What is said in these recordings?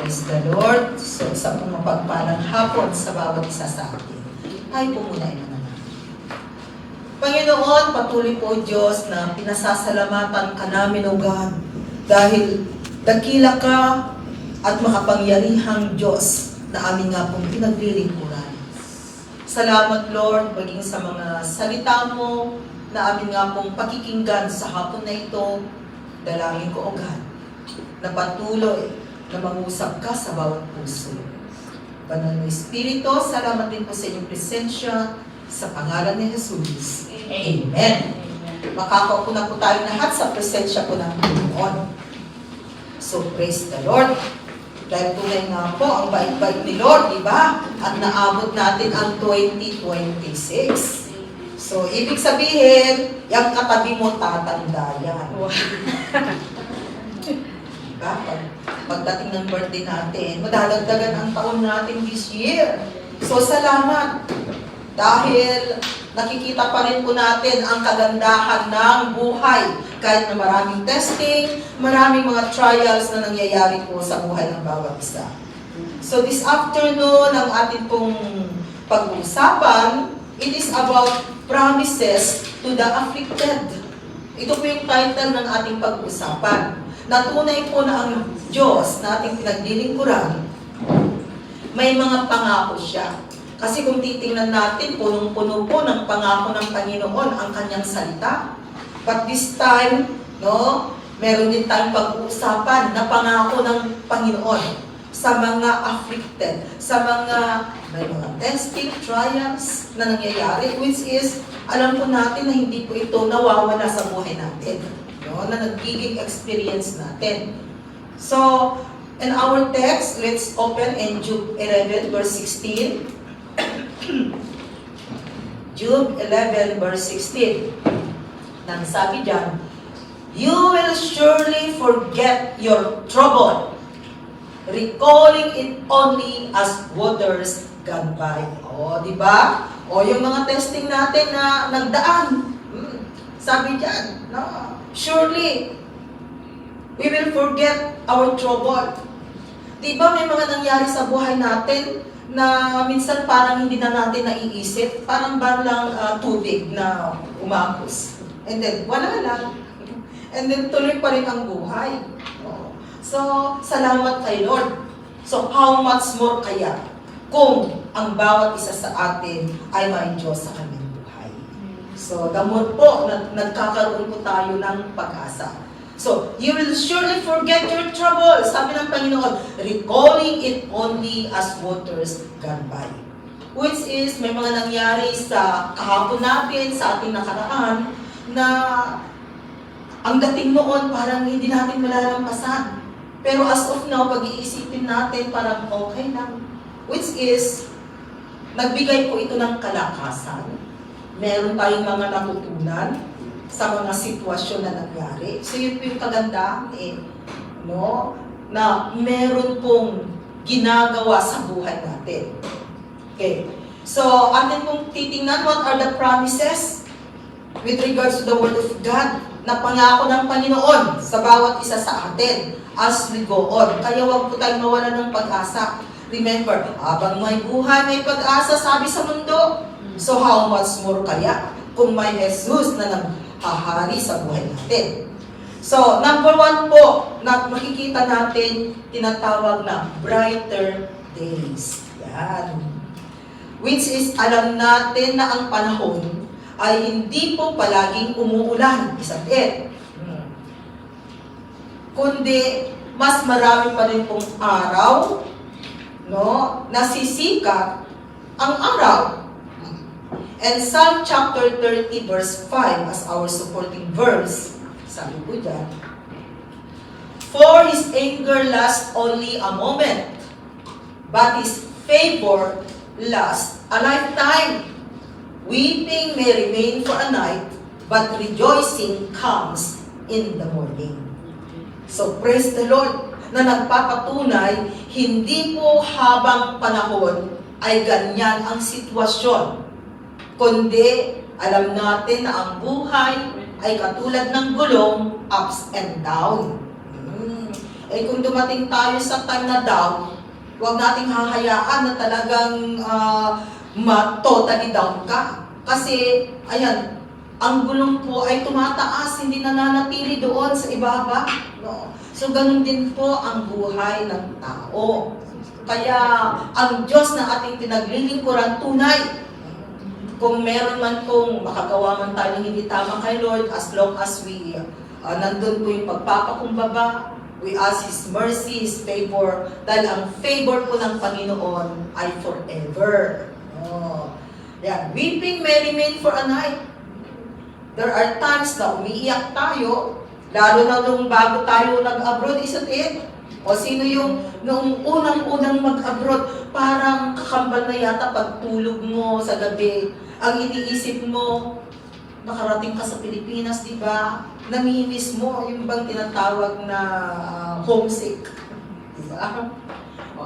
Praise the Lord. So, sa pong mapagpalang hapon sa bawat isa sa atin. Tayo po muna ay manalangin. Panginoon, patuloy po Diyos na pinasasalamatan ka namin, O God, dahil dakila ka at makapangyarihang Diyos na amin nga pong pinaglilingkuran. Salamat, Lord, maging sa mga salita mo na amin nga pong pakikinggan sa hapon na ito. Dalangin ko, O God, na patuloy na mangusap ka sa bawat puso. Banal na Espiritu, salamat din po sa inyong presensya sa pangalan ni Jesus. Amen. Makakaupo na po tayo lahat sa presensya po ng Panginoon. So, praise the Lord. Dahil tunay nga po, ang bait-bait ni Lord, di ba? At naabot natin ang 2026. So, ibig sabihin, yung katabi mo tatanda yan. Diba? Pagdating ng birthday natin, madadagdagan ang taon natin this year. So, salamat. Dahil nakikita pa rin po natin ang kagandahan ng buhay. Kahit na maraming testing, maraming mga trials na nangyayari po sa buhay ng bawat isa. So, this afternoon, ang ating pong pag-uusapan, it is about promises to the afflicted. Ito po yung title ng ating pag-uusapan. Natunay po na ang Diyos na ating pinaglilingkuran, may mga pangako siya. Kasi kung titingnan natin, punong-puno po ng pangako ng Panginoon ang kanyang salita. But this time, no, meron din tayong pag-uusapan na pangako ng Panginoon sa mga afflicted, sa mga may mga testing, trials na nangyayari, which is, alam po natin na hindi po ito nawawala sa buhay natin. No, na nagiging experience natin. So, in our text, let's open in Job 11 verse 16. Job 11 verse 16. Nang sabi diyan, you will surely forget your trouble, recalling it only as waters gone by. O, di ba? O, yung mga testing natin na nagdaan. Sabi diyan, no? Surely, we will forget our trouble. Di ba may mga nangyari sa buhay natin na minsan parang hindi na natin naiisip, parang balang tubig na umapos. And then, wala lang. And then, tuloy pa rin ang buhay. So, salamat kay Lord. So, how much more kaya kung ang bawat isa sa atin ay may Diyos sa kanyang buhay. So, the more po, nagkakaroon po tayo ng pag-asa. So, you will surely forget your trouble. Sabi ng Panginoon, recalling it only as waters gone by. Which is, may mga nangyari sa kahapon natin, sa ating nakaraan, na ang dating noon parang hindi natin malalampasan. Pero as of now, pag-iisipin natin parang okay lang. Which is, nagbigay po ito ng kalakasan. Meron tayong mga natutunan sa mga sitwasyon na nangyari. So yun po yung kagandahan no? Na meron pong ginagawa sa buhay natin. Okay. So, atin pong titingnan, what are the promises with regards to the Word of God na pangako ng Panginoon sa bawat isa sa atin as we go on. Kaya huwag po tayong mawala ng pag-asa. Remember, habang may buhay, may pag-asa, sabi sa mundo. So, how much more kaya kung may Jesus na naghahari sa buhay natin. So, number 1 po, na makikita natin, tinatawag na brighter days. Yan. Which is, alam natin na ang panahon ay hindi po palaging umuulan. Isa din. Kundi, mas marami pa rin pong araw, no, nasisikat ang araw. And Psalm chapter 30 verse 5 as our supporting verse, sabi po dyan, for His anger lasts only a moment, but His favor lasts a lifetime. Weeping may remain for a night, but rejoicing comes in the morning. So praise the Lord na nagpapatunay, hindi po habang panahon ay ganyan ang sitwasyon. Kundi, alam natin na ang buhay ay katulad ng gulong, ups and down. Eh kung dumating tayo sa time na down, huwag nating hahayaan na talagang totally down ka. Kasi, ayan, ang gulong po ay tumataas, hindi nananatili doon sa ibaba. No? So, ganun din po ang buhay ng tao. Kaya, ang Diyos na ating pinaglilingkuran tunay. Kung meron man kung makagawa man tayo ng hindi tama kay Lord, as long as we nandun po yung pagpapakumbaba, we ask His mercy, His favor, dahil ang favor po ng Panginoon ay forever. Oh. Yan. Weeping may remain for a night. There are times na umiiyak tayo, lalo na nung bago tayo nag-abroad, isn't it? O sino yung nung unang-unang mag-abroad, parang kakambal na yata pagtulog mo sa gabi. Ang iniisip mo, nakarating ka sa Pilipinas, di ba? Namimiss mo yung bang tinatawag na homesick. Di ba?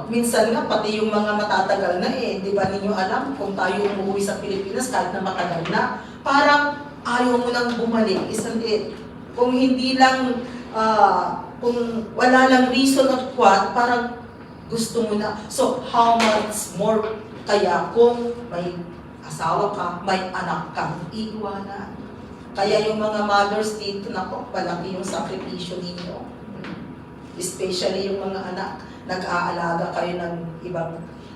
Minsan nga, pati yung mga matatagal na di ba ninyo alam, kung tayo umuwi sa Pilipinas, kahit na matagal na, parang ayaw mo nang bumalik, isn't it? Kung hindi lang, kung wala lang reason of what, parang gusto mo na. So, how much more kaya kung may asawa ka, may anak kang iiwanan? Kaya yung mga mothers dito, nako, palaki yung sakripisyo ninyo. Especially yung mga anak, nag-aalaga kayo ng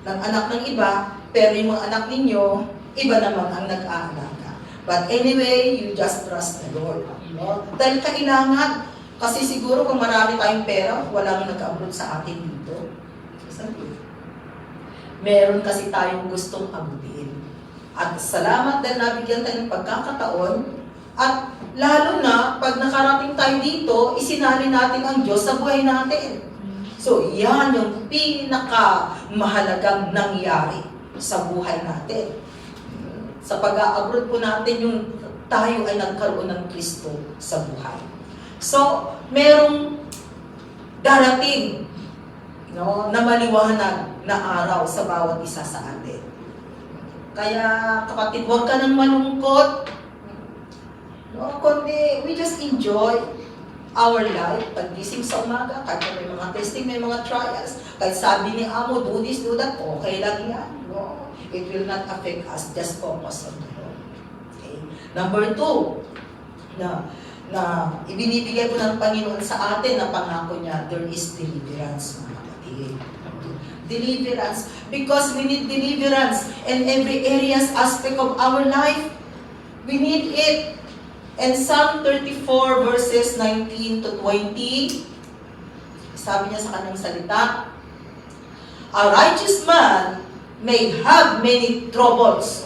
anak ng iba, pero yung mga anak ninyo, iba naman ang nag-aalaga. But anyway, you just trust the Lord. No? Dahil kailangan, kasi siguro kung marami tayong pera, walang nag-abroad sa atin dito. Meron kasi tayong gustong abutin. At salamat dahil nabigyan tayo ng pagkakataon. At lalo na, pag nakarating tayo dito, isinali natin ang Diyos sa buhay natin. So, yan yung pinakamahalagang nangyari sa buhay natin. Sa pag-a-abroad po natin, yung tayo ay nagkaroon ng Kristo sa buhay. So, merong darating na maliwanag na araw sa bawat isa sa atin. Kaya, kapatid, huwag ka nang malungkot. Kundi, we just enjoy our life. Pag-gising sa umaga, kahit may mga testing, may mga trials, kahit sabi ni Amo, do this, do that, okay lang yan. No? It will not affect us. Just focus on the Lord. Okay? Number 2, na ibinibigay po ng Panginoon sa atin na pangako niya, there is deliverance, mga kapatid. Deliverance. Because we need deliverance in every areas, aspect of our life. We need it. And Psalm 34 verses 19 to 20, sabi niya sa kanyang salita, a righteous man may have many troubles.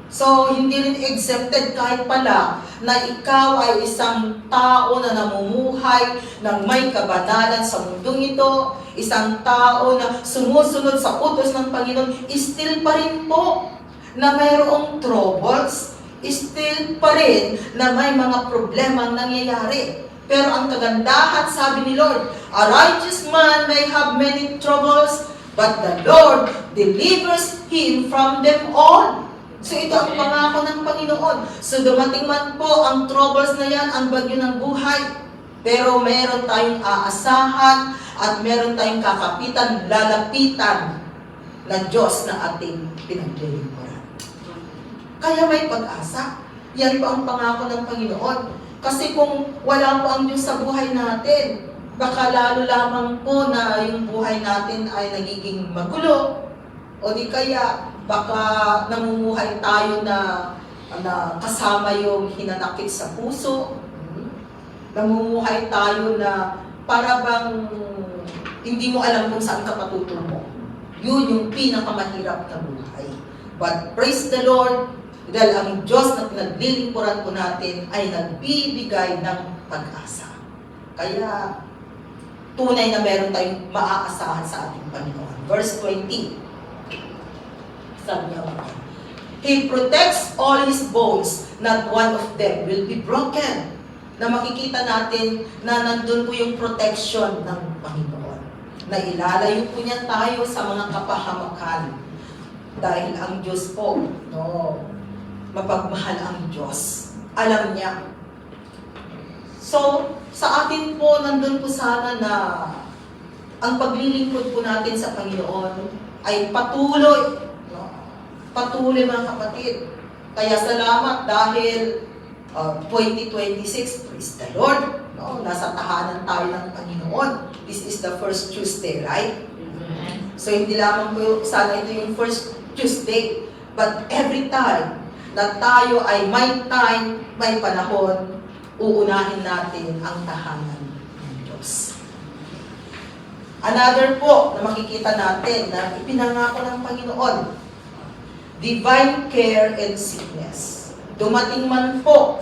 So, hindi rin exempted kahit pala na ikaw ay isang tao na namumuhay ng may kabanalan sa mundong ito, isang tao na sumusunod sa utos ng Panginoon, still pa rin po na mayroong troubles, still pa rin na may mga problemang nangyayari. Pero ang kagandahan, sabi ni Lord, a righteous man may have many troubles, but the Lord delivers him from them all. So ito ang pangako ng Panginoon. So dumating man po ang troubles na yan, ang bagyo ng buhay, pero meron tayong aasahan at meron tayong kakapitan, lalapitan na Diyos na ating pinaglilingkuran. Kaya may pag-asa. Yan po ang pangako ng Panginoon. Kasi kung wala po ang Diyos sa buhay natin, baka lalo lamang po na yung buhay natin ay nagiging magulo. O di kaya, baka namumuhay tayo na kasama yung hinanakit sa puso. Namumuhay tayo na para bang hindi mo alam kung saan ka patutungo. Yun yung pinakamahirap na buhay. But praise the Lord, dahil ang Diyos na pinaglilingkuran po natin ay nagbibigay ng pag-asa. Kaya, tunay na meron tayong maaasahan sa ating Panginoon. Verse 20. Sabi niya, He protects all His bones, not one of them will be broken. Na makikita natin na nandun po yung protection ng Panginoon. Na ilalayo po niya tayo sa mga kapahamakan. Dahil ang Diyos po, mapagmahal ang Diyos. Alam niya. So, sa atin po, nandun po sana na ang paglilingkod po natin sa Panginoon ay patuloy. No? Patuloy mga kapatid. Kaya salamat dahil 2026, praise the Lord. No? Nasa tahanan tayo ng Panginoon. This is the first Tuesday, right? So hindi lamang po sana ito yung first Tuesday, but every time na tayo ay may time, may panahon, uunahin natin ang tahanan ng Diyos. Another po na makikita natin na ipinangako ng Panginoon, divine care and sickness. Dumating man po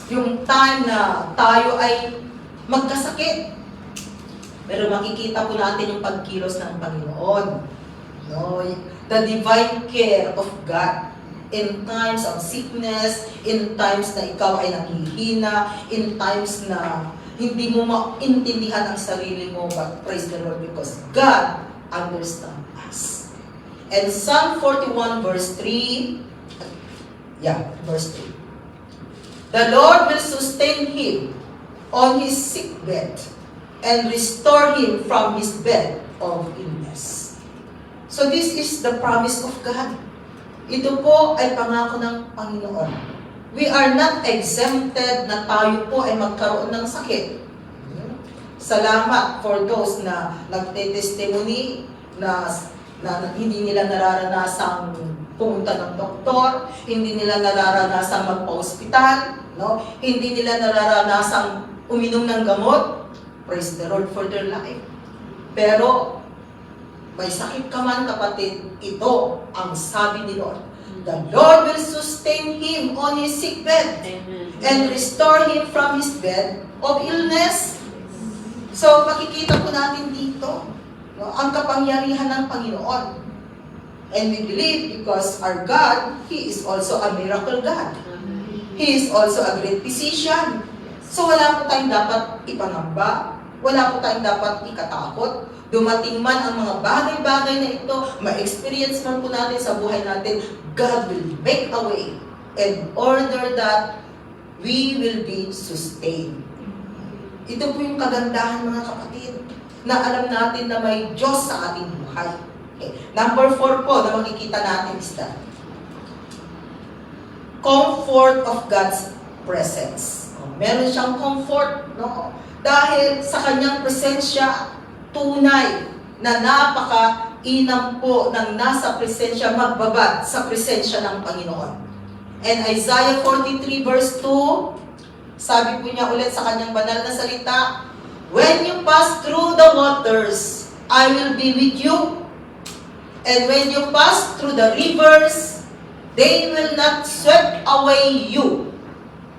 yung time na tayo ay magkasakit, pero makikita po natin yung pagkilos ng Panginoon. No? The divine care of God in times of sickness, in times na ikaw ay nanghihina, in times na hindi mo maintindihan ang sarili mo, but praise the Lord because God understands us. And Psalm 41 verse 3, verse 3. The Lord will sustain him on his sick bed and restore him from his bed of illness. So this is the promise of God. Ito po ay pangako ng Panginoon. We are not exempted na tayo po ay magkaroon ng sakit. Salamat for those na nagte-testimony na hindi nila nararanasang pumunta ng doktor, hindi nila nararanasang magpa-hospital, no? Hindi nila nararanasang uminom ng gamot. Praise the Lord for their life. Pero may sakit ka man, kapatid, ito ang sabi ni Lord. The Lord will sustain him on his sick bed and restore him from his bed of illness. So, makikita po natin dito, no, ang kapangyarihan ng Panginoon. And we believe because our God, He is also a miracle God. He is also a great physician. So, wala po tayong dapat ipangamba, wala po tayong dapat ikatakot. Dumating man ang mga bagay-bagay na ito, ma-experience man po natin sa buhay natin, God will make a way in order that we will be sustained. Ito po yung kagandahan mga kapatid, na alam natin na may Diyos sa ating buhay. Okay. Number 4 po na makikita natin is that comfort of God's presence. Meron siyang comfort, no? Dahil sa kanyang presensya, tunay na napaka-inam po ng nasa presensya, magbabad sa presensya ng Panginoon. And Isaiah 43 verse 2, sabi po niya ulit sa kanyang banal na salita, when you pass through the waters, I will be with you. And when you pass through the rivers, they will not sweep away you.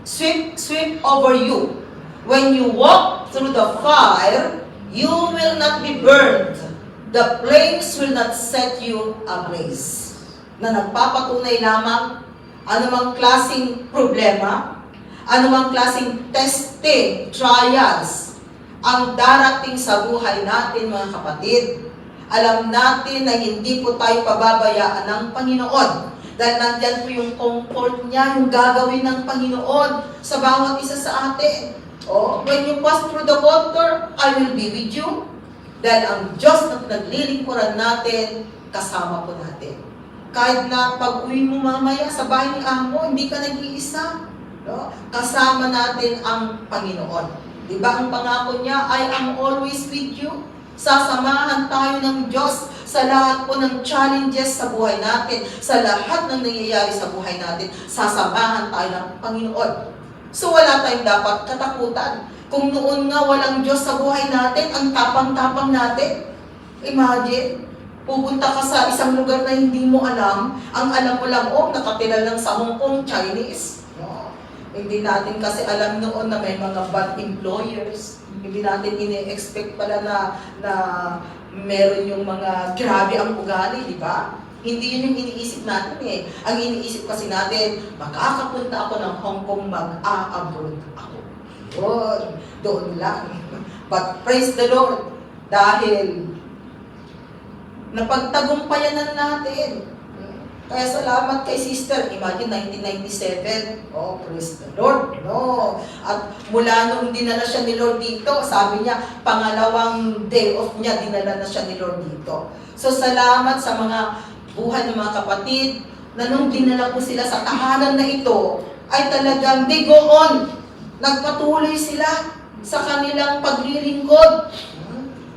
Sweep over you. When you walk through the fire, you will not be burned. The flames will not set you ablaze. Na nagpapatunay lamang anumang klaseng problema, anumang klaseng testing, trials, ang darating sa buhay natin mga kapatid. Alam natin na hindi po tayo pababayaan ng Panginoon. Dahil nandyan po yung comfort niya, yung gagawin ng Panginoon sa bawat isa sa atin. When you pass through the water, I will be with you. Dahil ang Diyos na naglilingkuran natin, kasama po natin. Kahit na pag-uwi mo mamaya sa bahay ni Amo, hindi ka nag-iisa. No? Kasama natin ang Panginoon. Diba ang pangako niya, I am always with you. Sasamahan tayo ng Diyos sa lahat po ng challenges sa buhay natin, sa lahat ng nangyayari sa buhay natin, sasamahan tayo ng Panginoon. So wala tayong dapat katakutan. Kung noon nga walang Diyos sa buhay natin, ang tapang-tapang natin, imagine, pupunta ka sa isang lugar na hindi mo alam, ang alam mo lang, nakatira lang sa Hong Kong, Chinese. No. Hindi natin kasi alam noon na may mga bad employers. Hindi natin ini-expect pala na meron yung mga grabe ang ugali, di ba? Hindi yun yung iniisip natin eh. Ang iniisip kasi natin, makakapunta ako ng Hong Kong, mag-a-abroad ako. Doon lang. But praise the Lord, dahil napagtagumpayanan natin. Kaya salamat kay sister. Imagine, 1997. Oh, praise the Lord. No. At mula nung dinala siya ni Lord dito, sabi niya, pangalawang day off niya, dinala na siya ni Lord dito. So, salamat sa mga buhay ng mga kapatid, na nung dinala ko sila sa tahanan na ito, ay talagang they go on. Nagpatuloy sila sa kanilang paglilingkod.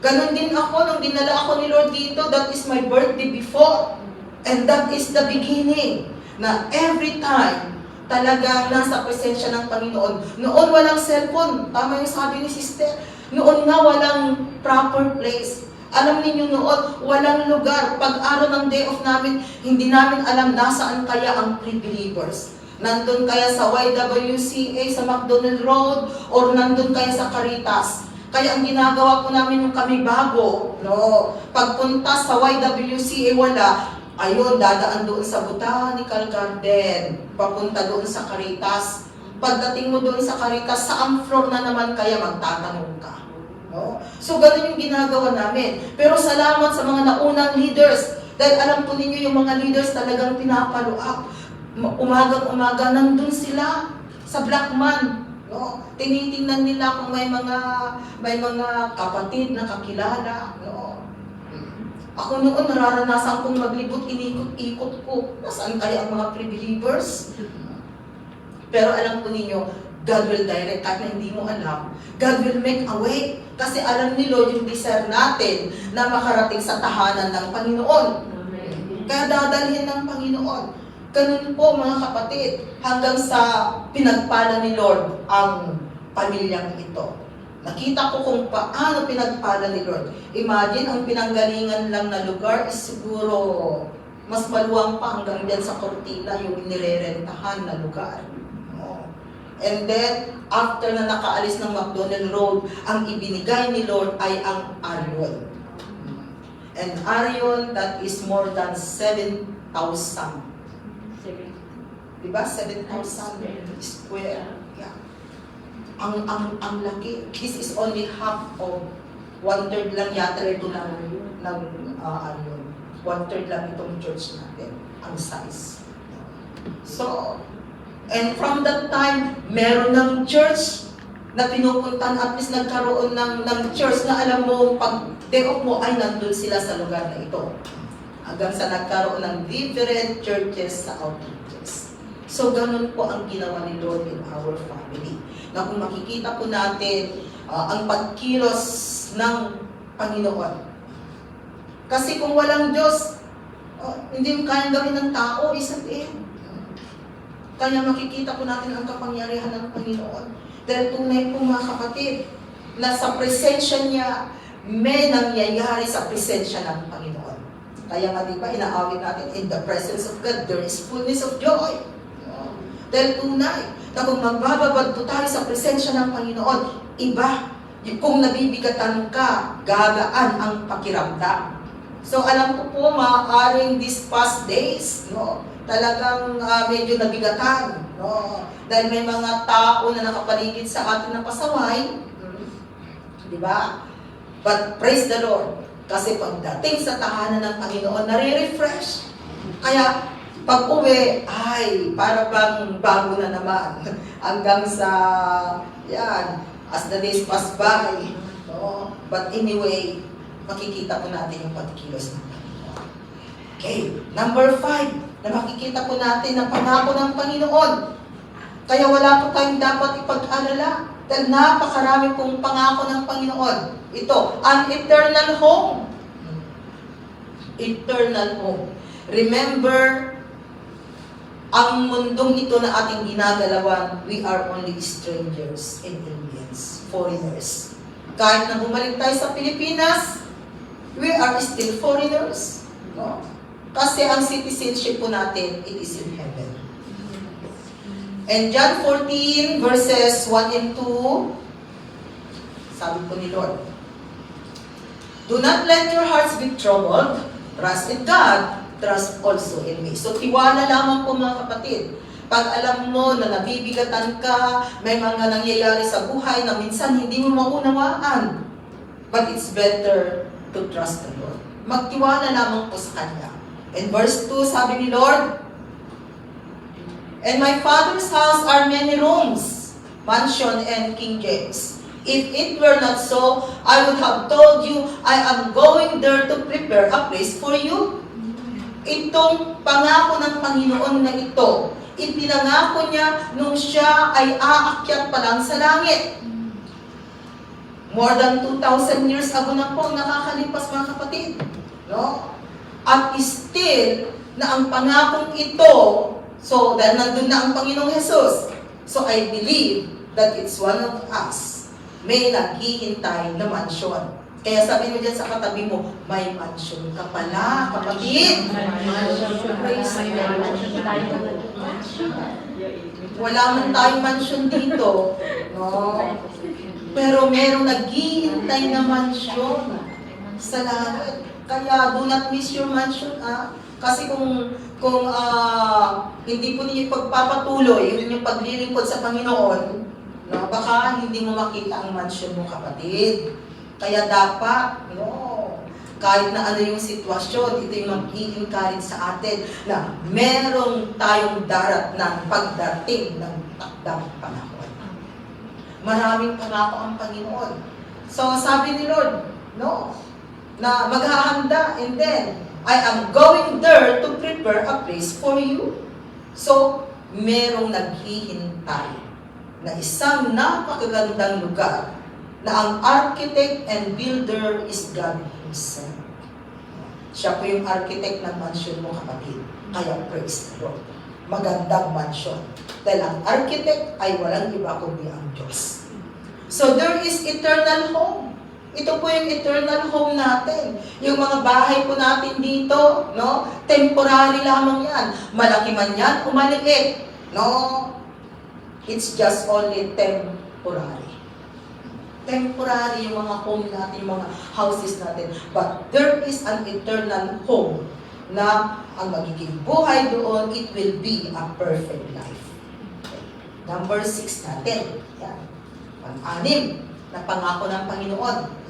Ganon din ako nung dinala ako ni Lord dito. That is my birthday before. And that is the beginning. Na every time, talagang nasa presensya ng Panginoon. Noon walang cellphone. Tama yung sabi ni sister. Noon nga walang proper place. Alam niyo noon, walang lugar. Pag araw ng day off namin, hindi namin alam nasaan kaya ang pre-believers. Nandun kaya sa YWCA, sa McDonald Road, or nandun kaya sa Caritas. Kaya ang ginagawa po namin nung kami bago, no, pagpunta sa YWCA wala, ayun, dadaan doon sa Botanical Garden, papunta doon sa Caritas. Pagdating mo doon sa Caritas, saang floor na naman kaya magtatanong ka? No? So, ganun yung ginagawa namin. Pero salamat sa mga naunang leaders, dahil alam po ninyo yung mga leaders talagang pinapalo up. Umagang-umaga, nandun sila sa Blackman. No? Tinitingnan nila kung may mga kapatid na kakilala. No? Ako noon, nararanasan kong maglibot, inikot-ikot ko. Nasaan kaya ang mga pre-believers? Pero alam ko ninyo, God will direct, kahit na hindi mo alam. God will make a way. Kasi alam ni Lord yung desire natin na makarating sa tahanan ng Panginoon. Kaya dadalhin ng Panginoon. Ganun po mga kapatid, hanggang sa pinagpala ni Lord ang pamilyang ito. Nakita ko kung paano pinagpala ni Lord. Imagine, ang pinanggalingan lang na lugar is siguro mas maluwang pa hanggang dyan sa Cortina yung nirerentahan na lugar. And then, after na nakaalis ng McDonald Road, ang ibinigay ni Lord ay ang Arion. And Arion, that is more than 7,000. Diba? 7,000 square. Yeah. Ang laki. This is only half of 1/3 lang yata ito ng Arion. 1/3 lang itong church natin. Ang size. So, and from that time, meron ng church na pinupuntan, at least nagkaroon ng church na alam mo, pag day off mo ay nandun sila sa lugar na ito. Hanggang sa nagkaroon ng different churches sa outreaches. So, ganun po ang ginawa ni Lord in our family. Na kung makikita po natin ang pagkilos ng Panginoon. Kasi kung walang Diyos, hindi kayang gawin ng tao, isn't it? Kaya makikita po natin ang kapangyarihan ng Panginoon. Dahil tunay po mga kapatid, na sa presensya niya, may nangyayari sa presensya ng Panginoon. Kaya nga diba, inaawit natin, in the presence of God, there is fullness of joy. Dahil tunay, na kung magbababad po tayo sa presensya ng Panginoon, iba, kung nabibigatan ka, gagaan ang pakiramdam. So alam ko po, maaaring these past days, no, talagang medyo nabigatan. No? Dahil may mga tao na nakapaligid sa atin na pasaway. Di ba? But praise the Lord. Kasi pagdating sa tahanan ng Panginoon, nare-refresh. Kaya pag uwi, ay, para bang bago na naman. Hanggang sa, yan, as the days pass by. No? But anyway, makikita po natin yung pagkilos ng Panginoon. Okay, number 5, na makikita po natin ang pangako ng Panginoon. Kaya wala po tayong dapat ipag-alala dahil napakarami pong pangako ng Panginoon. Ito, an eternal home. Eternal home. Remember, ang mundong ito na ating ginagalawan, we are only strangers and aliens, foreigners. Kahit na bumalik tayo sa Pilipinas, we are still foreigners. No? Kasi ang citizenship po natin, it is in heaven. And John 14, verses 1 and 2, sabi po ni Lord, do not let your hearts be troubled. Trust in God, trust also in me. So, tiwala lamang po mga kapatid. Pag alam mo na nabibigatan ka, may mga nangyayari sa buhay na minsan hindi mo maunawaan. But it's better to trust the Lord. Magtiwala lamang po sa Kanya. In verse 2, sabi ni Lord, "In my Father's house are many rooms," mansion and King James. "If it were not so, I would have told you, I am going there to prepare a place for you." Itong pangako ng Panginoon na ito, ipinangako niya nung siya ay aakyat pa lang sa langit. More than 2,000 years ago na po nakakalipas, mga kapatid. No? At still, na ang pangakong ito, so dahil nandun na ang Panginoong Jesus, so I believe that it's one of us may naghihintay na mansyon. Kaya sabi mo dyan sa katabi mo, may mansyon ka pala, kapatid. Wala man tayong mansyon dito. No? Pero merong naghihintay na mansyon sa langit. Kaya do not miss your mansion. Kasi kung hindi po ninyo pagpapatuloy, yung paglilingkod sa Panginoon, no, baka hindi mo makita ang mansion mo, kapatid. Kaya dapat, kahit na ano yung sitwasyon, ito yung mag-i-encourage sa atin na merong tayong darat ng pagdating ng takdang panahon. Maraming pangako ang Panginoon. So sabi ni Lord, na maghahanda, and then, I am going there to prepare a place for you. So, merong naghihintay na isang napakagandang lugar na ang architect and builder is God Himself. Siya po yung architect ng mansion mo, kapatid. Kaya praise the Lord. Magandang mansion. Dahil ang architect ay walang iba kundi ang Diyos. So, there is eternal home. Ito po yung eternal home natin. Yung mga bahay po natin dito, temporary lamang yan. Malaki man yan o maliit. It's just only temporary. Temporary yung mga home natin, yung mga houses natin. But there is an eternal home na ang magiging buhay doon, it will be a perfect life. Okay. Number 6 natin. Yan. Pang-anim na pangako ng Panginoon.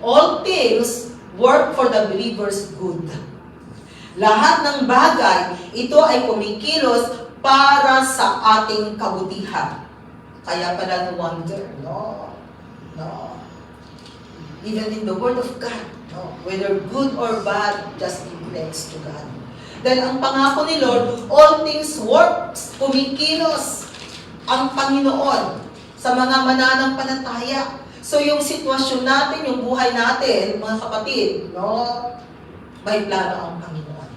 All things work for the believer's good. Lahat ng bagay, ito ay kumikilos para sa ating kabutihan. Kaya pala no wonder, even in the Word of God, whether good or bad, just give thanks to God. Dahil ang pangako ni Lord, all things works, kumikilos ang Panginoon sa mga mananampalataya. So yung sitwasyon natin, yung buhay natin, mga kapatid, may plano ang Panginoon.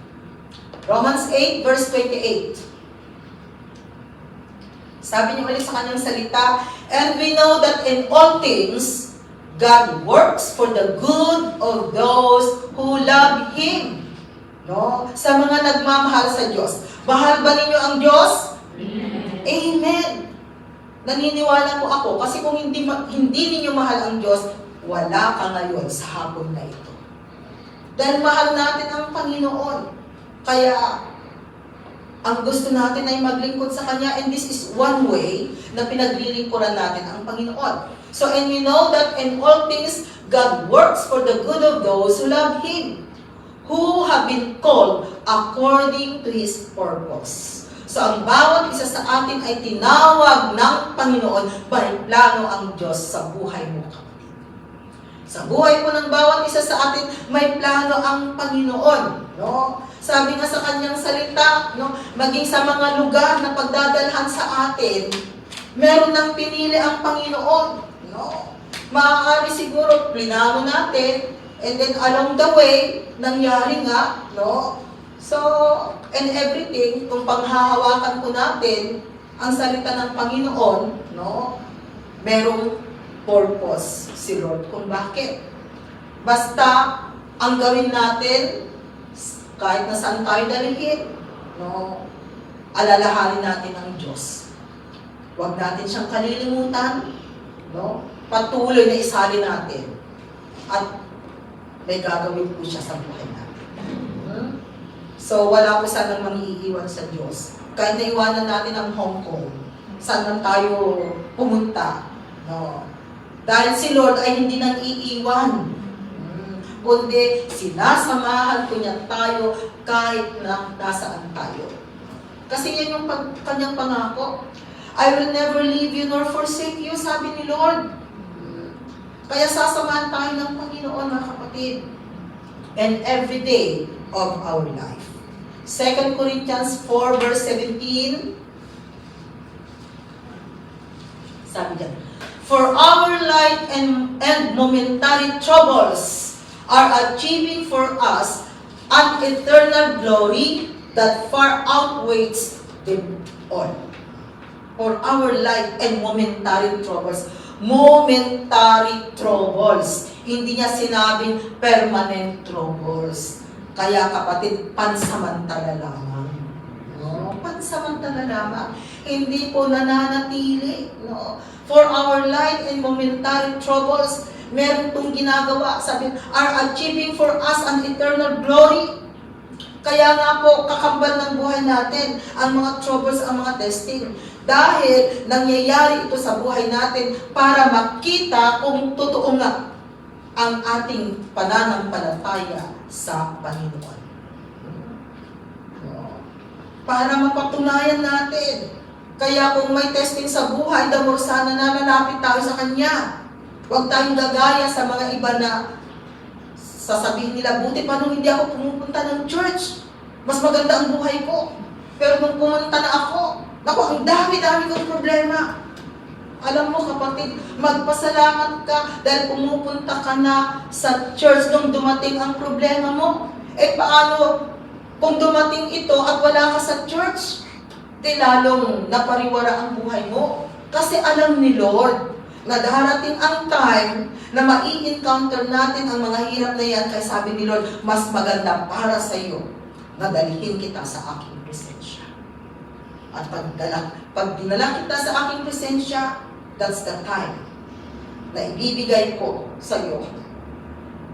Romans 8 verse 28. Sabi niyo ulit sa kanyang salita, "And we know that in all things, God works for the good of those who love Him." Sa mga nagmamahal sa Diyos. Mahal ba ninyo ang Diyos? Amen. Amen. Naniniwala po ako, kasi kung hindi ninyo mahal ang Diyos, wala ka ngayon sa hapon na ito. Dahil mahal natin ang Panginoon. Kaya, ang gusto natin ay maglingkod sa Kanya, and this is one way na pinaglilingkuran natin ang Panginoon. So, and we know that in all things, God works for the good of those who love Him, who have been called according to His purpose. So, ang bawat isa sa atin ay tinawag ng Panginoon, may plano ang Diyos sa buhay mo, kapatid. Sa buhay po ng bawat isa sa atin, may plano ang Panginoon. Sabi nga sa kanyang salita, maging sa mga lugar na pagdadalhan sa atin, meron nang pinili ang Panginoon. Maaari siguro, plinano natin, and then along the way, nangyari nga, So, and everything, kung panghahawakan po natin ang salita ng Panginoon, merong purpose si Lord kung bakit. Basta, ang gawin natin, kahit na saan tayo dalhin, alalahanin natin ang Diyos. Huwag natin siyang kalilimutan, patuloy na isali natin. At may gagawin po siya sa buhay natin. So, wala po sanang mangiiwan sa Diyos. Kahit naiwanan natin ang Hong Kong, saan man tayo pumunta. Dahil si Lord ay hindi nang iiwan. kundi sinasamahan po niya tayo kahit na nasaan tayo. Kasi yan yung kanyang pangako. I will never leave you nor forsake you, sabi ni Lord. Kaya sasamahan tayo ng Panginoon, mga kapatid. And every day of our life. 2 Corinthians 4 verse 17. Sabi diyan, for our light and momentary troubles are achieving for us an eternal glory that far outweighs them all. For our light and momentary troubles. Momentary troubles. Hindi niya sinabing permanent troubles. Kaya kapatid, pansamantala lamang. No? Pansamantala lamang. Hindi po nananatili. No? For our light and momentary troubles, meron pong ginagawa, sabi, are achieving for us an eternal glory. Kaya nga po, kakambal ng buhay natin, ang mga troubles, ang mga testing. Dahil nangyayari ito sa buhay natin para makita kung totoo nga ang ating pananampalataya sa Panginoon. Para mapatunayan natin. Kaya kung may testing sa buhay, the more sana na malapit tayo sa Kanya. Huwag tayong gagaya sa mga iba na sasabihin nila, buti pa nung hindi ako pumupunta ng church. Mas maganda ang buhay ko. Pero nung pumunta na ako, naku, ang dami-dami kong problema. Alam mo kapatid, magpasalamat ka dahil pumupunta ka na sa church nung dumating ang problema mo. Eh paano kung dumating ito at wala ka sa church? Di lalong napariwara ang buhay mo. Kasi alam ni Lord na darating ang time na mai-encounter natin ang mga hirap na yan. Kaya sabi ni Lord, mas maganda para sa iyo na dalhin kita sa aking presensya. At pag dinala kita sa aking presensya, that's the time na ibibigay ko sa iyo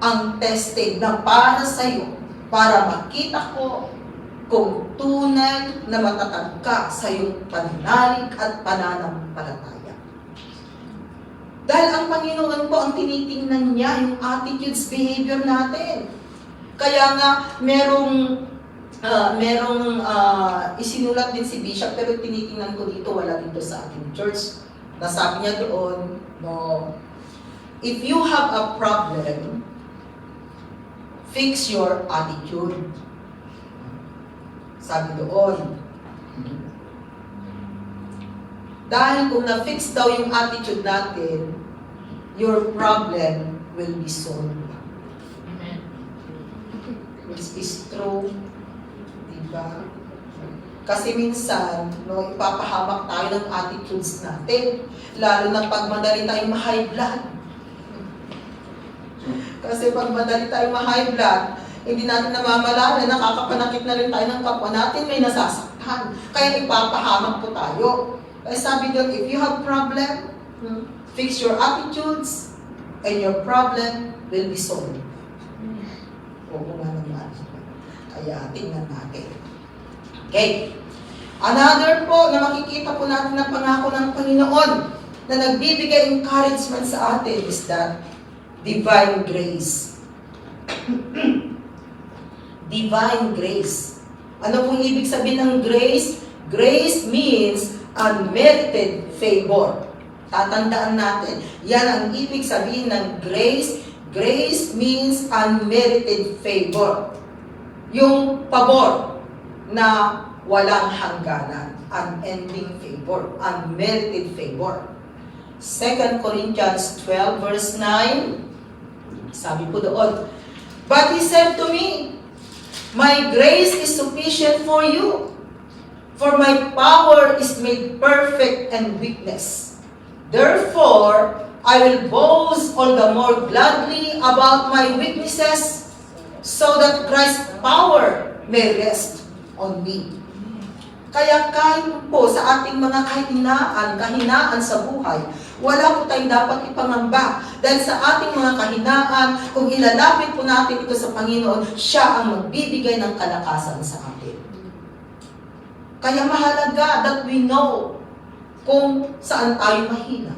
ang testing na para sa iyo, para makita ko kung tunay na matatag ka sa iyong pananalig at pananampalataya. Dahil ang Panginoon po ang tinitingnan niya yung attitudes, behavior natin. Kaya nga merong isinulat din si Bishop, pero tinitingnan ko dito, wala dito sa ating church. Nasabi niya doon, no, if you have a problem, fix your attitude. Sabi doon. Dahil kung na-fix daw yung attitude natin, your problem will be solved. Amen. Which is true. Diba? Kasi minsan, no, ipapahamak tayo ng attitudes natin. Lalo na pag madali tayong ma-high blood. Kasi pag madali tayong ma-high blood, hindi natin namamalaman, nakakapanakit na rin tayo ng kapwa natin, may nasasaktan. Kaya ipapahamak po tayo. Kaya sabi doon, if you have problem, fix your attitudes, and your problem will be solved. Oo nga naman. Kaya tingnan natin. Okay. Another po na makikita po natin na pangako ng Panginoon na nagbibigay encouragement sa atin is that divine grace. Divine grace. Ano pong ibig sabihin ng grace? Grace means unmerited favor. Tatandaan natin. Yan ang ibig sabihin ng grace. Grace means unmerited favor. Yung pabor na walang hangganan. Unending favor. Unmerited favor. 2 Corinthians 12 verse 9. Sabi po doon, but he said to me, my grace is sufficient for you. For my power is made perfect in weakness. Therefore, I will boast all the more gladly about my weaknesses, so that Christ's power may rest on me. Kaya kahit po sa ating mga kahinaan sa buhay, wala po tayong dapat ipangamba. Dahil sa ating mga kahinaan, kung ilalapit po natin ito sa Panginoon, siya ang magbibigay ng kalakasan sa atin. Kaya mahalaga that we know kung saan tayo mahina.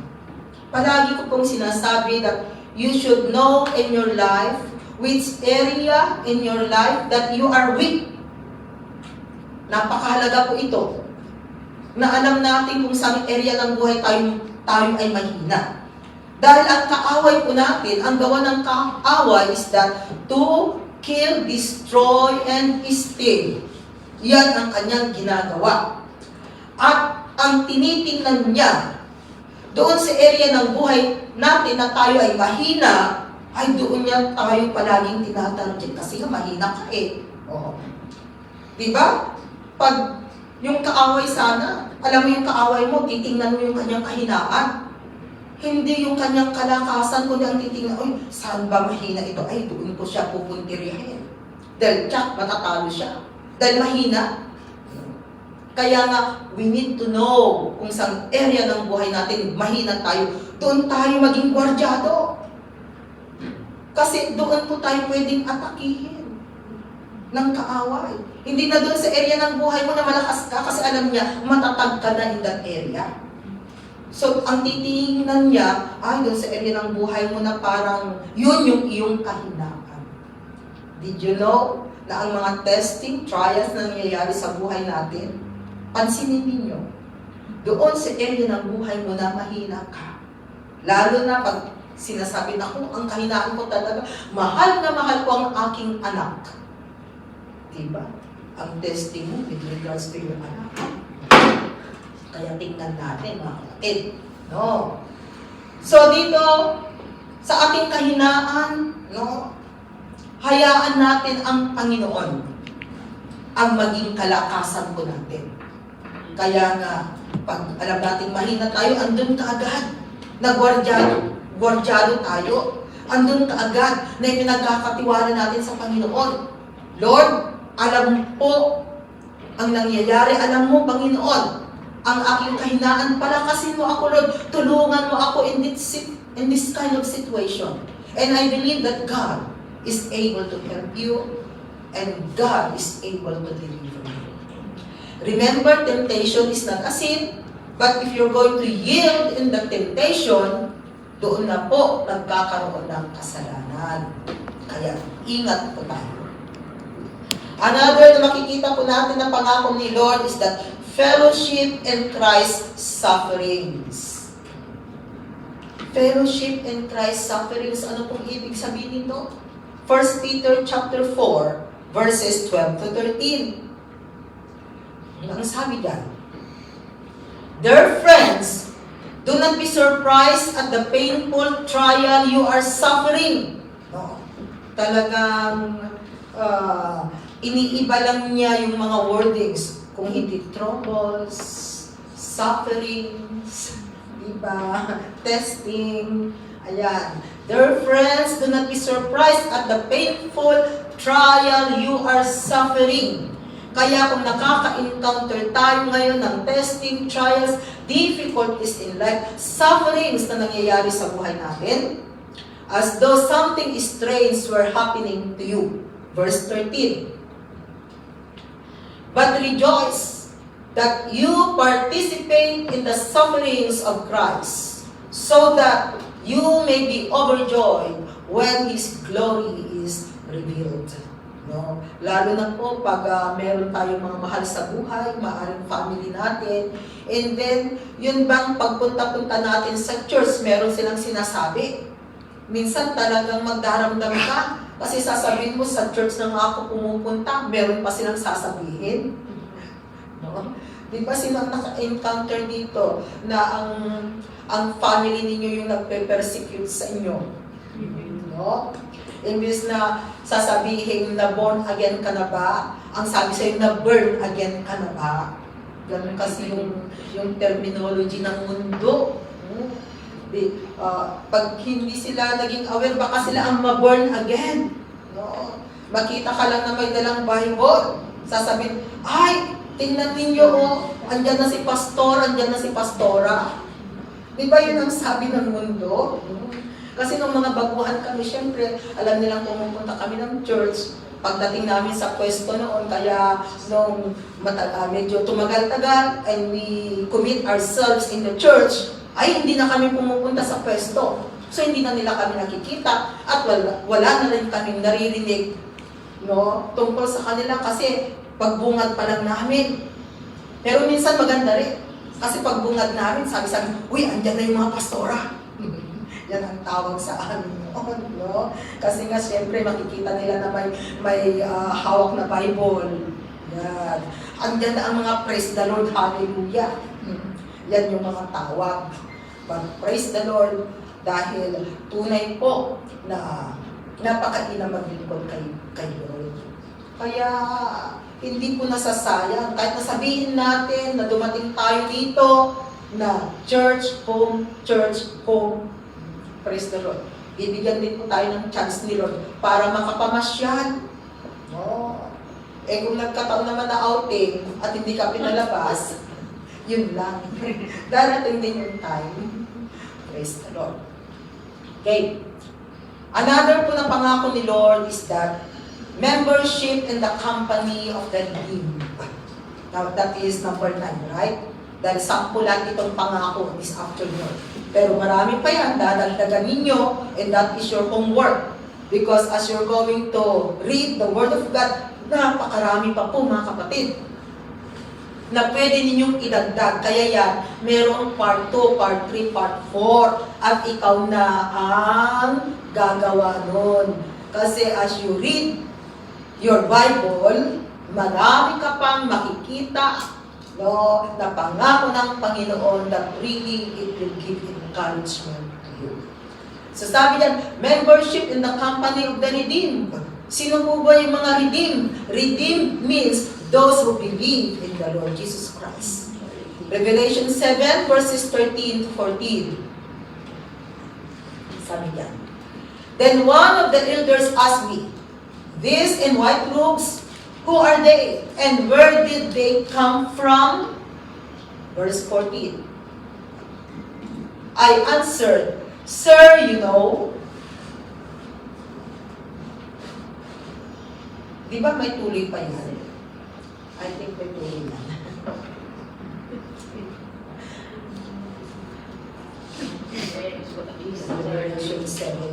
Palagi ko pong sinasabi that you should know in your life which area in your life that you are weak. Napakahalaga po ito. Na alam natin kung saan area ng buhay tayo ay mahina. Dahil ang kaaway po natin, ang gawa ng kaaway is that to kill, destroy, and steal. Yan ang kanyang ginagawa. At ang tinitingnan niya, doon sa area ng buhay natin na tayo ay mahina, ay doon niya tayo palaging tinatarget kasi nga mahina ka eh. Oo. Diba? Pag yung kaaway sana, alam mo yung kaaway mo, titingnan mo yung kanyang kahinaan. Hindi yung kanyang kalakasan, kundi ang titingnan, oy, saan ba mahina ito? Ay, doon ko siya pupuntirihin. Dahil tsak, matatalo siya. Dahil mahina. Kaya nga, we need to know kung saan area ng buhay natin mahina tayo. Doon tayo maging gwardyado. Kasi doon po tayo pwedeng atakihin ng kaaway. Hindi na doon sa area ng buhay mo na malakas ka kasi alam niya, matatag ka na in that area. So, ang titingnan niya, ay, doon sa area ng buhay mo na parang yun yung iyong kahinaan. Did you know na ang mga testing, trials na nangyayari sa buhay natin, pansinin ninyo, doon sa area ng buhay mo na mahina ka. Lalo na pag sinasabi na kung ang kahinaan ko talaga, mahal na mahal ko ang aking anak. Diba? Ang testing mo with regards to your anak. Kaya tingnan natin, mga kapatid. No? So dito, sa ating kahinaan, no, hayaan natin ang Panginoon ang maging kalakasan po natin. Kaya nga, pag alam natin mahina tayo, andun ka agad na gwardyado tayo. Andun ka agad na ipinagkakatiwala natin sa Panginoon. Lord, alam po ang nangyayari. Alam mo, Panginoon, ang aking kahinaan. Palakasin mo ako, Lord. Tulungan mo ako in this kind of situation. And I believe that God is able to help you and God is able to deliver you. Remember, temptation is not a sin, but if you're going to yield in the temptation, doon na po nagkakaroon ng kasalanan. Kaya, ingat po tayo. Another na makikita po natin na pangako ni Lord is that fellowship in Christ's sufferings. Fellowship in Christ's sufferings, ano pong ibig sabihin nito? 1 Peter chapter 4, verses 12 to 13. Ang sabi dyan, dear friends, do not be surprised at the painful trial you are suffering. No. Talagang iniiba lang niya yung mga wordings. Kung hindi troubles, sufferings, diba? Testing, ayan. Dear friends, do not be surprised at the painful trial you are suffering. Kaya kung nakaka-encounter tayo ngayon ng testing, trials, difficulties in life, sufferings na nangyayari sa buhay natin, as though something strange were happening to you. Verse 13. But rejoice that you participate in the sufferings of Christ, so that you may be overjoyed when His glory is revealed. No? Lalo na po pag meron tayong mga mahal sa buhay, maaaring family natin, and then, yun bang pagpunta-punta natin sa church, meron silang sinasabi. Minsan talagang magdaramdam ka, kasi sasabihin mo sa church na nga ako pumupunta, meron pa silang sasabihin. No? Di ba silang naka-encounter dito na ang family ninyo yung nagpe-persecute sa inyo? No? Imbis na sasabihin na born again ka na ba, ang sabi sa'yo na burn again ka na ba? Ganun kasi yung terminology ng mundo. Pag hindi sila naging aware, baka sila ang ma-burn again. No? Makita ka lang na may dalang Bible, sasabihin, ay, tingnan ninyo, andyan na si pastor, andyan na si pastora. Di ba yun ang sabi ng mundo? Kasi nung mga baguhan kami, syempre, alam nilang pumupunta kami ng church. Pagdating namin sa pwesto noon, kaya nung medyo tumagal-tagal and we commit ourselves in the church, ay hindi na kami pumupunta sa pwesto. So hindi na nila kami nakikita at wala na rin kaming naririnig, no, tungkol sa kanila kasi pagbungad pa lang namin. Pero minsan maganda rin. Kasi pagbungad namin, sabi, uy, andyan na yung mga pastora. Yan ang tawag sa amin noon, no? Kasi nga, siyempre, makikita nila na may hawak na Bible. Yan. Andyan na ang mga praise the Lord, hallelujah. Yan yung mga tawag. But praise the Lord, dahil tunay po na napakainam maglingkod kay Lord. Kaya, hindi po nasasayang. Kahit nasabihin natin na dumating tayo dito na church, home, praise the Lord. Bibigyan din po tayo ng chance ni Lord para makapamasyal. Oh. Kung nagkataon naman na outing at hindi ka pinalabas, yun lang. Darating din yung time. Praise the Lord. Okay. Another po na pangako ni Lord is that membership in the company of the redeemed. Now, that is number 9, right? Dahil sampulan itong pangako this afternoon. Pero marami pa yan, dadagdagan ninyo, and that is your homework. Because as you're going to read the Word of God, napakarami pa po mga kapatid na pwede ninyong idagdag. Kaya yan, merong part 2, part 3, part 4, at ikaw na ang gagawa nun. Kasi as you read your Bible, marami ka pang makikita, no, na pangako ng Panginoon that really it will give encouragement to you. So sabi niyan, membership in the company of the redeemed. Sino po ba yung mga redeemed? Redeemed means those who believe in the Lord Jesus Christ. Revelation 7 verses 13 to 14. Sabi niyan, then one of the elders asked me, these in white robes, who are they? And where did they come from? Verse 14. I answered, Sir, you know. Di ba may tuloy pa yan? I think may tuloy yan. Revelation 7.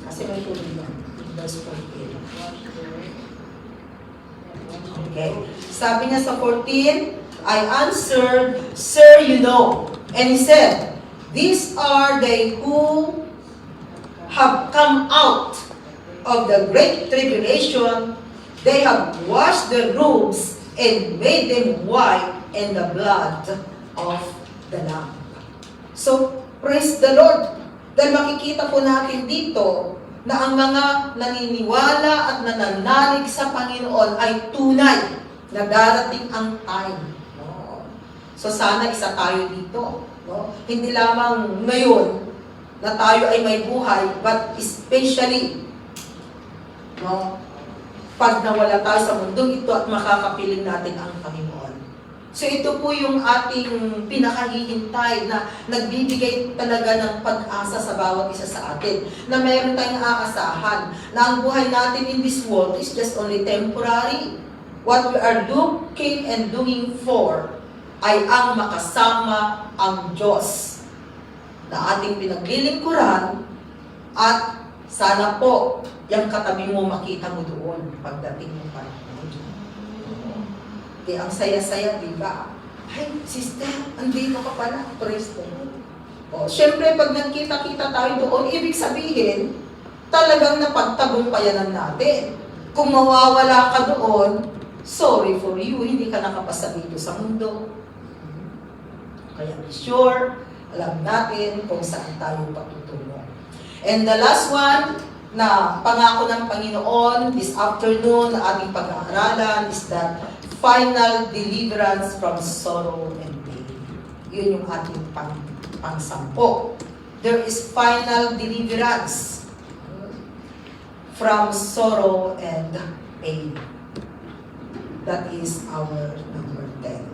Kasi may tuloy yan. Verse 14. Okay. Sabi niya sa 14, I answered, Sir, you know. And he said, these are they who have come out of the great tribulation. They have washed their robes and made them white in the blood of the Lamb. So, praise the Lord. Dahil makikita po natin dito na ang mga naniniwala at nananalig sa Panginoon ay tunay na darating ang time. No? So sana isa tayo dito. No? Hindi lamang ngayon na tayo ay may buhay, but especially no, pag nawala tayo sa mundong ito at makakapiling natin ang Panginoon. So ito po yung ating pinakahihintay na nagbibigay talaga ng pag-asa sa bawat isa sa atin. Na mayroon tayong aasahan na ang buhay natin in this world is just only temporary. What we are looking and doing for ay ang makasama ang Diyos na ating pinaglilingkuran at sana po yung katabi mo makita mo doon pagdating mo pa. Ang saya-saya, di ba? Ay, sister, andito ka pala. Praise the Lord. O, syempre, pag nagkita-kita tayo doon, ibig sabihin, talagang napagtagumpayanan natin. Kung mawawala ka doon, sorry for you, hindi ka nakapasa dito sa mundo. Kaya be sure, alam natin kung saan tayo patutungo. And the last one, na pangako ng Panginoon this afternoon na ating pag-aaralan is that final deliverance from sorrow and pain. Yun yung ating pang-sampo. There is final deliverance from sorrow and pain. That is our number 10.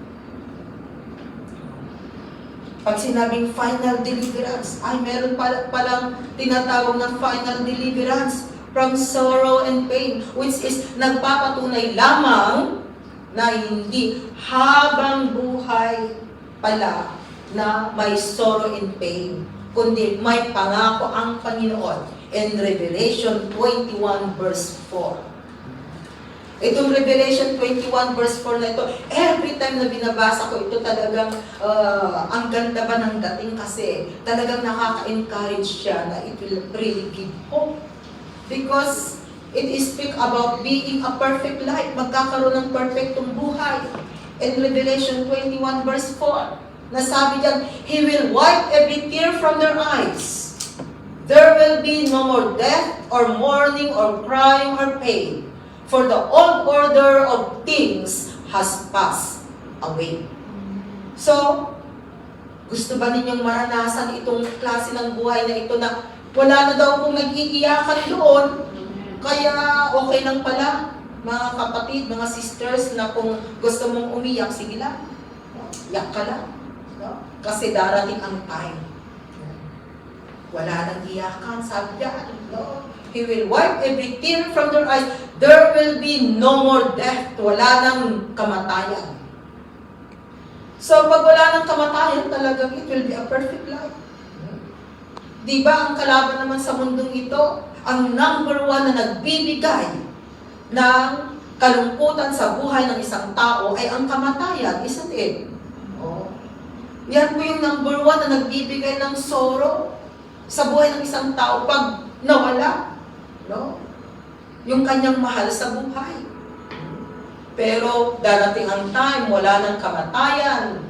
Pag sinabing final deliverance, ay meron palang tinatawag ng final deliverance from sorrow and pain, which is nagpapatunay lamang na hindi habang buhay pala na may sorrow and pain. kundi may pangako ang Panginoon in Revelation 21 verse 4. Itong Revelation 21 verse 4 na ito, every time na binabasa ko ito, talagang ang ganda ba ng dating kasi talagang nakaka-encourage siya na it will really give hope. Because it is speak about being a perfect life, magkakaroon ng perfectong buhay. In Revelation 21 verse 4, nasabi diyan, He will wipe every tear from their eyes. There will be no more death, or mourning, or crying, or pain. For the old order of things has passed away. So, gusto ba ninyong maranasan itong klase ng buhay na ito na wala na daw kung nag-iiyakan doon? Kaya okay lang pala, mga kapatid, mga sisters, na kung gusto mong umiyak, sige lang. Iyak ka lang. No? Kasi darating ang time. Wala nang iyakan, sabi niya. No? He will wipe every tear from their eyes. There will be no more death. Wala nang kamatayan. So, pag wala nang kamatayan, talagang it will be a perfect life. Di ba ang kalaban naman sa mundong ito, ang number one na nagbibigay ng kalungkutan sa buhay ng isang tao ay ang kamatayan, isn't it? Oh. Yan po yung number one na nagbibigay ng sorrow sa buhay ng isang tao pag nawala. No? Yung kanyang mahal sa buhay. Pero darating ang time, wala nang kamatayan,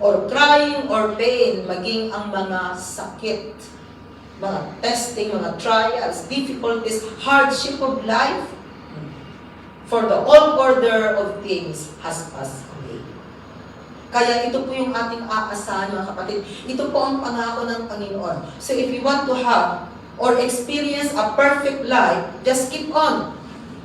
or crying, or pain, maging ang mga sakit, mga testing, mga trials, difficulties, hardship of life, for the old order of things has passed away. Kaya ito po yung ating aasahan, mga kapatid. Ito po ang pangako ng Panginoon. So if you want to have or experience a perfect life, just keep on.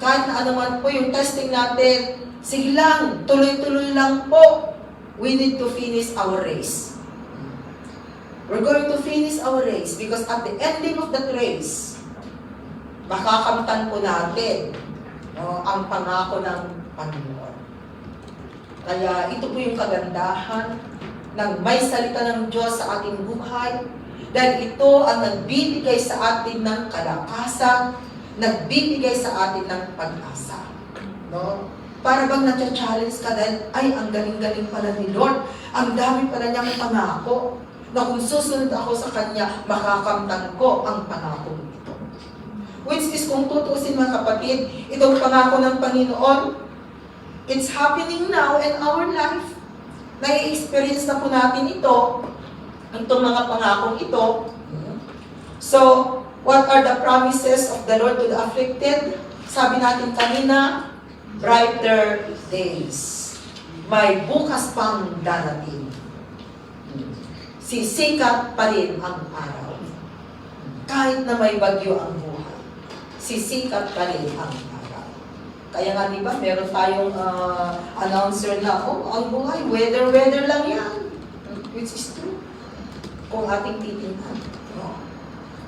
Kahit na anuman po yung testing natin, sige lang, tuloy-tuloy lang po. We need to finish our race. We're going to finish our race because at the ending of that race, makakamtan po natin ang pangako ng Panginoon. Kaya ito po yung kagandahan ng may salita ng Diyos sa ating buhay. Dahil ito ang nagbibigay sa atin ng kalakasan, nagbibigay sa atin ng pag-asa. No? Para bang na-challenge ka dahil, ay, ang galing-galing pala ni Lord. Ang dami pala niyang pangako na kung susunod ako sa Kanya, makakamtan ko ang pangako ito. Which is, kung tutusin mga kapatid, itong pangako ng Panginoon, it's happening now in our life. Nai-experience na po natin ito, itong mga pangakong ito. So, what are the promises of the Lord to the afflicted? Sabi natin kanina, brighter days. May bukas pang darating. Sisikat pa rin ang araw. Kahit na may bagyo ang buhay, sisikat pa rin ang araw. Kaya nga, di ba, meron tayong announcer na, ang buhay, weather lang yan. Which is true. Kung ating titingnan. No?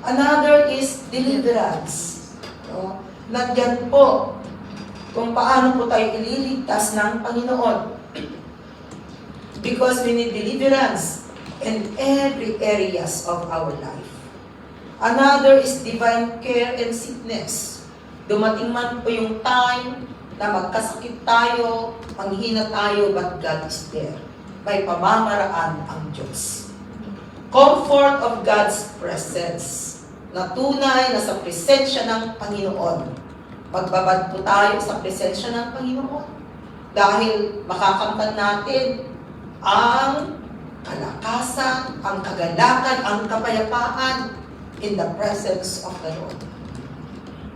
Another is deliverance. No? Nandyan po kung paano po tayo ililigtas ng Panginoon. Because we need deliverance in every areas of our life. Another is divine care and sickness. Dumating man po yung time na magkasakit tayo, manghihina tayo, but God is there. May pamamaraan ang Diyos. Comfort of God's presence. Na tunay na sa presensya ng Panginoon. Magbabad po tayo sa presensya ng Panginoon. Dahil makakamtan natin ang kalakasan, ang kagalakan, ang kapayapaan in the presence of the Lord.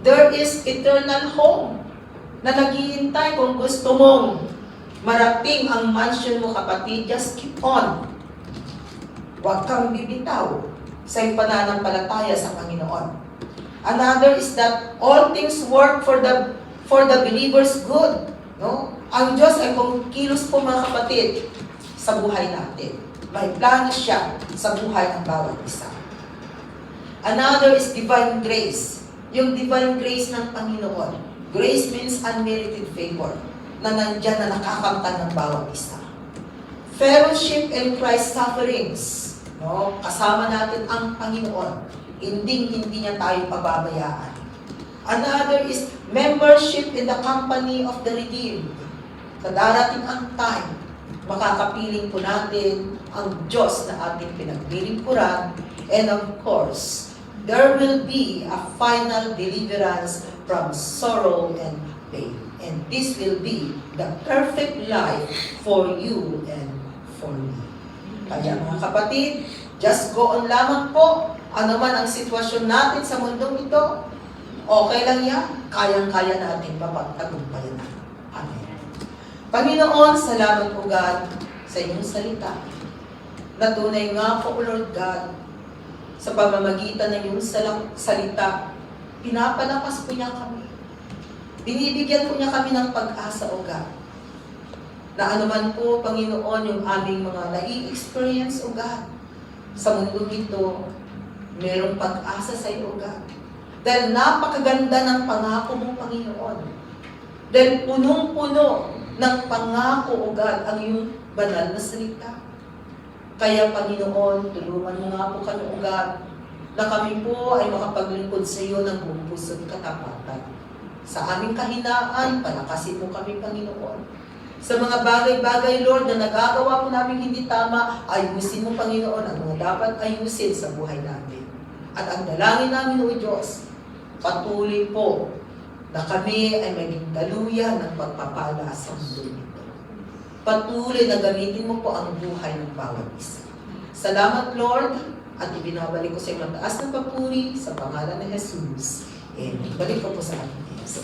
There is eternal home na naghihintay kung gusto mong marating ang mansion mo, kapatid. Just keep on. Huwag kang bibitaw sa pananampalataya sa Panginoon. Another is that all things work for the believer's good. No? Ang Diyos ay kumikilos po, mga kapatid, sa buhay natin. May plano siya sa buhay ng bawat isa. Another is divine grace. Yung divine grace ng Panginoon. Grace means unmerited favor na nandyan na nakakamtan ng bawat isa. Fellowship in Christ's sufferings. No? Kasama natin ang Panginoon. Hindi niya tayo pababayaan. Another is membership in the company of the redeemed. Sa darating ang time, makakapiling po natin ang Diyos na ating pinaglilingkuran. And of course, there will be a final deliverance from sorrow and pain. And this will be the perfect life for you and for me. Kaya mga kapatid, just go on lamang po. Ano man ang sitwasyon natin sa mundong ito, okay lang yan. Kayang-kaya natin mapagtagumpayan na. Amen. Panginoon, salamat po God sa inyong salita. Natunay nga po, Lord God, sa pamamagitan ng iyong salita, pinapalakas po niya kami. Binibigyan po niya kami ng pag-asa, O God. Na anuman po, Panginoon, yung aming mga nai-experience, O God, sa mundong ito, mayroong pag-asa sa iyo, O God. Dahil napakaganda ng pangako mo, Panginoon. Dahil punong-puno ng pangako, O God, ang iyong banal na salita. Kaya, Panginoon, tulungan mo nga po kami, O God, na kami po ay makapaglingkod sa iyo ng buong puso at katapatan. Sa aming kahinaan, palakasin mo kami, Panginoon. Sa mga bagay-bagay, Lord, na nagagawa po namin hindi tama, ayusin mo, Panginoon, ang mga dapat ayusin sa buhay namin. At ang dalangin namin, O Diyos, patuloy po na kami ay maging daluyan ng pagpapala sa mundo nito. Patuloy na gamitin mo po ang buhay ng bawat isa. Salamat, Lord, at ibinabalik ko sa iyong mataas na papuri sa pangalan ni Jesus. Amen. Balik ko po sa ating Diyos.